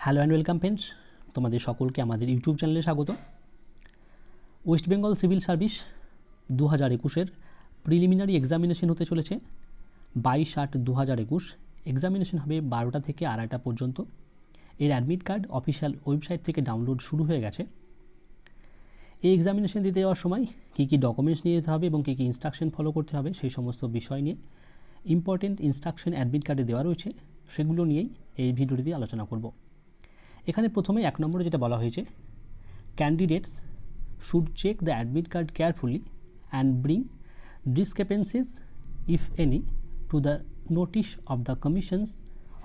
Hello and welcome friends, তোমাদের সকলকে আমাদের ইউটিউব চ্যানেলে স্বাগত। ওয়েস্ট বেঙ্গল সিভিল সার্ভিস 2021-এর প্রিলিমিনারি এক্সামিনেশন হতে চলেছে 22/8/2021। এক্সামিনেশন হবে 12টা থেকে 2:30 পর্যন্ত। এর অ্যাডমিট কার্ড অফিসিয়াল ওয়েবসাইট থেকে ডাউনলোড শুরু হয়ে গেছে। এই এক্সামিনেশন দিতে যাওয়ার সময় কী কী ডকুমেন্টস নিয়ে যেতে হবে এবং কী কী ইনস্ট্রাকশন ফলো করতে হবে সেই সমস্ত বিষয় নিয়ে ইম্পর্টেন্ট ইনস্ট্রাকশন অ্যাডমিট কার্ডে দেওয়া রয়েছে, সেগুলো নিয়েই এই ভিডিওটিতে আলোচনা করব। এখানে প্রথমেই 1 নম্বরে যেটা বলা হয়েছে, candidates should check the admit card carefully and bring discrepancies if any to the notice of the commission's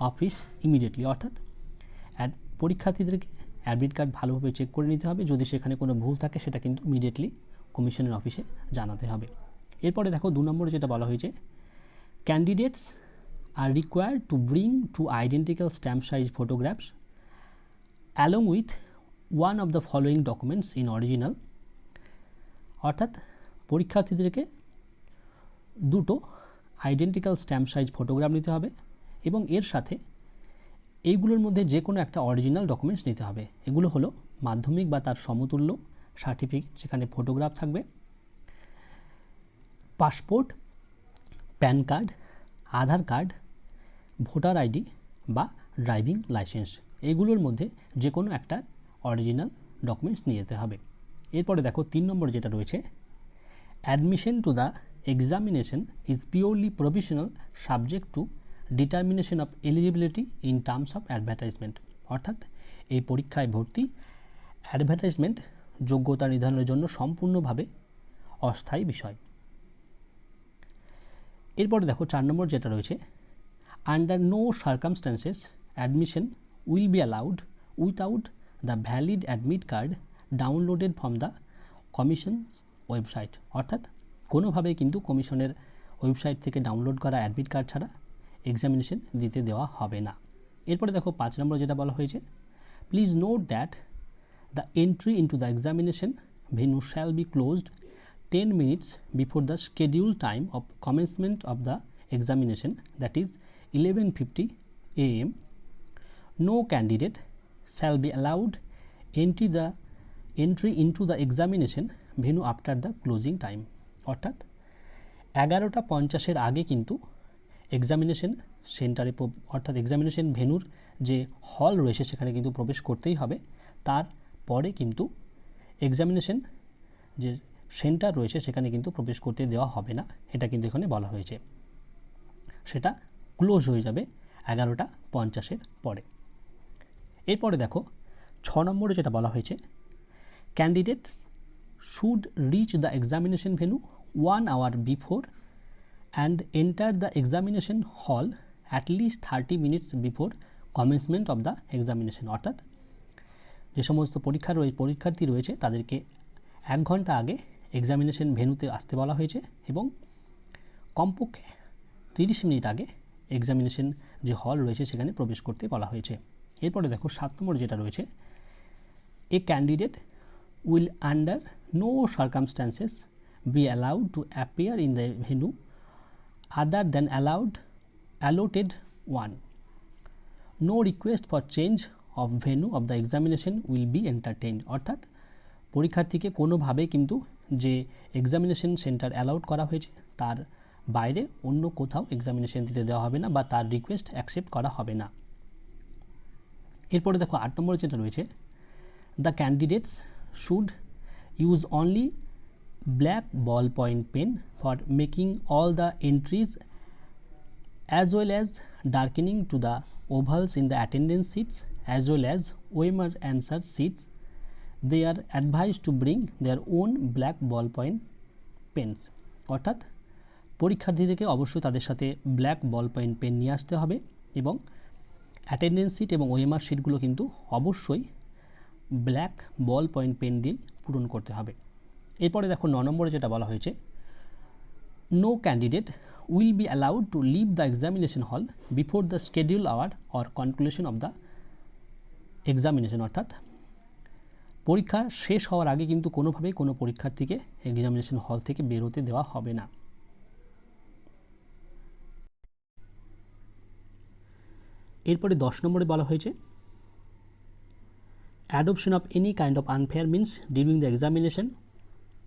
office immediately. অর্থাৎ পরীক্ষার্থীদেরকে অ্যাডমিট কার্ড ভালোভাবে চেক করে নিতে হবে, যদি সেখানে কোনো ভুল থাকে সেটা কিন্তু ইমিডিয়েটলি কমিশনের অফিসে জানাতে হবে। এরপরে দেখো 2 নম্বরে যেটা বলা হয়েছে, candidates are required to bring 2 identical stamp size photographs along with one of the following documents in original। অর্থাৎ পরীক্ষার্থীদেরকে 2টো আইডেন্টিক্যাল স্ট্যাম্প সাইজ ফটোগ্রাফ নিতে হবে এবং এর সাথে এইগুলোর মধ্যে যে কোনো একটা অরিজিনাল ডকুমেন্টস নিতে হবে। এগুলো হলো মাধ্যমিক বা তার সমতুল্য সার্টিফিকেট, যেখানে ফটোগ্রাফ থাকবে, পাসপোর্ট, প্যান কার্ড, আধার কার্ড, ভোটার আইডি বা ড্রাইভিং লাইসেন্স। এগুলোর মধ্যে যে কোনো একটা অরিজিনাল ডকুমেন্টস নিয়ে যেতে হবে। এরপরে দেখো 3 নম্বর যেটা রয়েছে, admission to the examination is purely provisional subject to determination of eligibility in terms of advertisement. অর্থাৎ এই পরীক্ষায় ভর্তি অ্যাডভার্টাইজমেন্ট যোগ্যতা নির্ধারণের জন্য সম্পূর্ণভাবে অস্থায়ী বিষয়। এরপরে দেখো 4 নম্বর যেটা রয়েছে, under no circumstances admission will be allowed without the valid admit card downloaded from the commission's website। অর্থাৎ কোনোভাবেই কিন্তু কমিশনের ওয়েবসাইট থেকে ডাউনলোড করা অ্যাডমিট কার্ড ছাড়া এক্সামিনেশন দিতে দেওয়া হবে না। এরপরে দেখো 5 নম্বর যেটা বলা হয়েছে, please note that the entry into the examination venue shall be closed 10 minutes before the scheduled time of commencement of the examination, that is 11:50 AM. No candidate shall be allowed entry into the examination venue after the closing time। অর্থাৎ 11:50 আগে কিন্তু examination সেন্টারে অর্থাৎ examination ভেন্যুর যে হল রয়েছে সেখানে কিন্তু প্রবেশ করতেই হবে। তারপরে কিন্তু এক্সামিনেশন যে সেন্টার রয়েছে সেখানে কিন্তু প্রবেশ করতে দেওয়া হবে না, এটা কিন্তু এখানে বলা হয়েছে। সেটা ক্লোজ হয়ে যাবে 11:50 পরে। এরপরে দেখো 6 নম্বরে যেটা বলা হয়েছে, candidates should reach the examination venue 1 hour before and enter the examination হল at least 30 minutes before commencement of the examination. অর্থাৎ যে সমস্ত পরীক্ষার্থী রয়েছে তাদেরকে 1 ঘন্টা আগে এক্সামিনেশন ভেন্যুতে আসতে বলা হয়েছে এবং কমপক্ষে 30 মিনিট আগে এক্সামিনেশন যে হল রয়েছে সেখানে প্রবেশ করতে বলা হয়েছে। এরপরে দেখো 7 নম্বর যেটা রয়েছে, a candidate will under no circumstances be allowed to appear in the venue other than allotted one. No request for change of venue of the examination will be entertained। অর্থাৎ পরীক্ষার্থীকে কোনোভাবে কিন্তু যে এক্সামিনেশন সেন্টার অ্যালাউড করা হয়েছে তার বাইরে অন্য কোথাও এক্সামিনেশন দিতে দেওয়া হবে না বা তার রিকোয়েস্ট অ্যাকসেপ্ট করা হবে না। এরপরে দেখো 8 নম্বর যেটা রয়েছে, the candidates should use only black ball point pen for making all the entries as well as darkening to the ovals in the attendance sheets as well as OMR answer sheets. They are advise to bring their own black ball point pens. অর্থাৎ পরীক্ষার্থীদেরকে অবশ্যই তাদের সাথে black ball point pen নিয়ে আসতে হবে এবং attendance seat এবং ওএমআর সিটগুলো কিন্তু অবশ্যই ব্ল্যাক বল পয়েন্ট পেন দিয়ে পূরণ করতে হবে। এরপরে দেখো 9 নম্বরে যেটা বলা হয়েছে, no candidate will be allowed to leave the examination hall before the schedule hour or conclusion of the examination. অর্থাৎ পরীক্ষা শেষ হওয়ার আগে কিন্তু কোনোভাবেই কোনো পরীক্ষার্থীকে এক্সামিনেশন হল থেকে বেরোতে দেওয়া হবে না। এরপরে 10 নম্বরে বলা হয়েছে, adoption of any kind of unfair means during the examination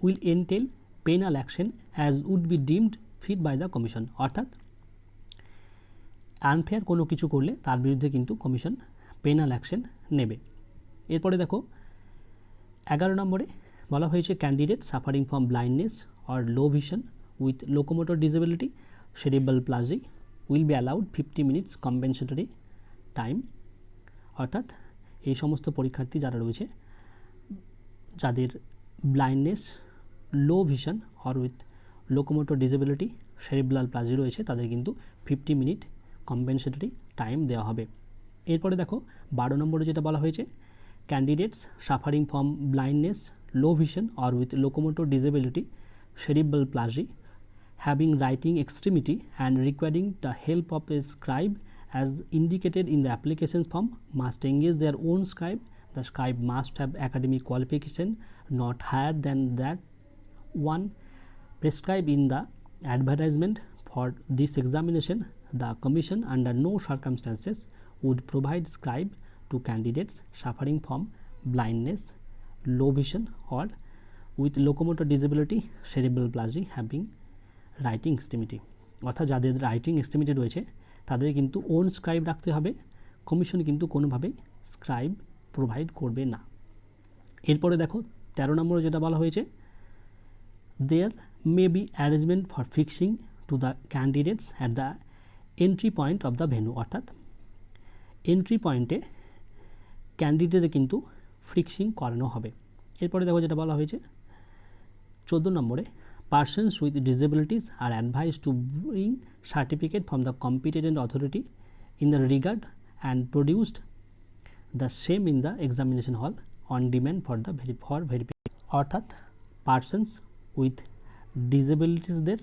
will entail penal action as would be deemed fit by the commission। অর্থাৎ আনফেয়ার কোনো কিছু করলে তার বিরুদ্ধে কিন্তু কমিশন পেনাল অ্যাকশন নেবে। এরপরে দেখো 11 নম্বরে বলা হয়েছে candidate suffering from blindness or low vision with locomotor disability cerebral palsy will be allowed 50 minutes compensatory time. অর্থাৎ এই সমস্ত পরীক্ষার্থী যারা রয়েছে যাদের blindness low vision or with locomotor disability cerebral palsy রয়েছে তাদের কিন্তু 50 মিনিট কম্পেনসেটরি টাইম দেওয়া হবে। এরপরে দেখো 12 নম্বরে যেটা বলা হয়েছে candidates suffering from blindness low vision or with locomotor disability cerebral palsy having writing extremity and requiring the help of a scribe as indicated in the application form must engage their own scribe. The scribe must have academic qualification not higher than that one prescribed in the advertisement for this examination. The commission under no circumstances would provide scribe to candidates suffering from blindness, low vision or with locomotor disability, cerebral palsy having writing extremity. অর্থাৎ যাদের writing extremity রয়েছে তাদের কিন্তু on scribe রাখতে হবে, commission কিন্তু কোনোভাবেই scribe provide করবে না। এরপরে দেখো 13 নম্বরে যেটা বলা হয়েছে there may be arrangement for fixing to the candidates at the entry point of the venue. অর্থাৎ এন্ট্রি পয়েন্টে ক্যান্ডিডেটে কিন্তু ফিক্সিং করানো হবে। এরপরে দেখো যেটা বলা হয়েছে 14 নম্বরে persons with disabilities are advised to bring certificate from the competent authority in the regard and produced the same in the examination hall on demand for verification। অর্থাৎ পার্সনস উইথ ডিসেবিলিটিসদের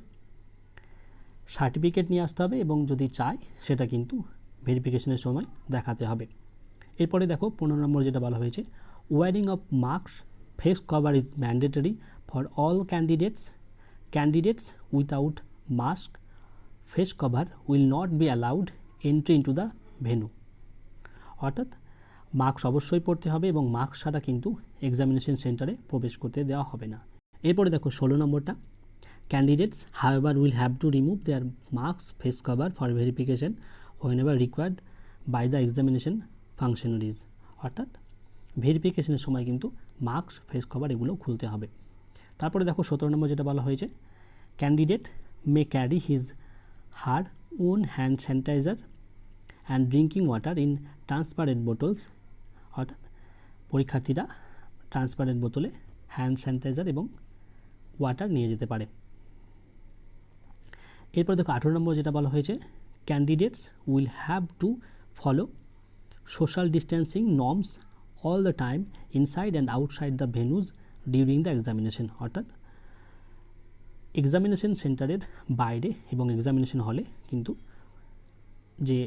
সার্টিফিকেট নিয়ে আসতে হবে এবং যদি চায় সেটা কিন্তু ভেরিফিকেশনের সময় দেখাতে হবে। এরপরে দেখো 15 নম্বর যেটা বলা হয়েছে wearing of mask face cover is mandatory for all Candidates without mask face cover will not be allowed entry into the venue। অর্থাৎ মাস্ক অবশ্যই পরতে হবে এবং মাস্ক ছাড়া কিন্তু এক্সামিনেশন সেন্টারে প্রবেশ করতে দেওয়া হবে না। এরপরে দেখো 16 নম্বরটা candidates however will have to remove their mask face cover for verification whenever required by the examination functionaries। অর্থাৎ ভেরিফিকেশনের সময় কিন্তু মাস্ক ফেস কভার এগুলো খুলতে হবে। তারপরে দেখো 17 নম্বর যেটা বলা হয়েছে candidate may carry his her own hand sanitiser and drinking water in transparent bottles. অর্থাৎ পরীক্ষার্থীরা ট্রান্সপারেন্ট বোতলে হ্যান্ড স্যানিটাইজার এবং ওয়াটার নিয়ে যেতে পারে। এরপর দেখো 18 নম্বর যেটা বলা হয়েছে candidates will have to follow social distancing norms all the time inside and outside the venues during the examination. অর্থাৎ এক্সামিনেশন সেন্টারের বাইরে এবং এক্সামিনেশন হলে কিন্তু যে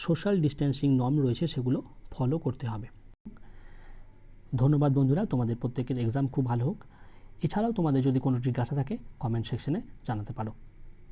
সোশ্যাল ডিস্টেন্সিং নর্ম রয়েছে সেগুলো ফলো করতে হবে। ধন্যবাদ বন্ধুরা, তোমাদের প্রত্যেকের এক্সাম খুব ভালো হোক। এছাড়াও তোমাদের যদি কোনো জিজ্ঞাসা থাকে কমেন্ট সেকশনে জানাতে পারো।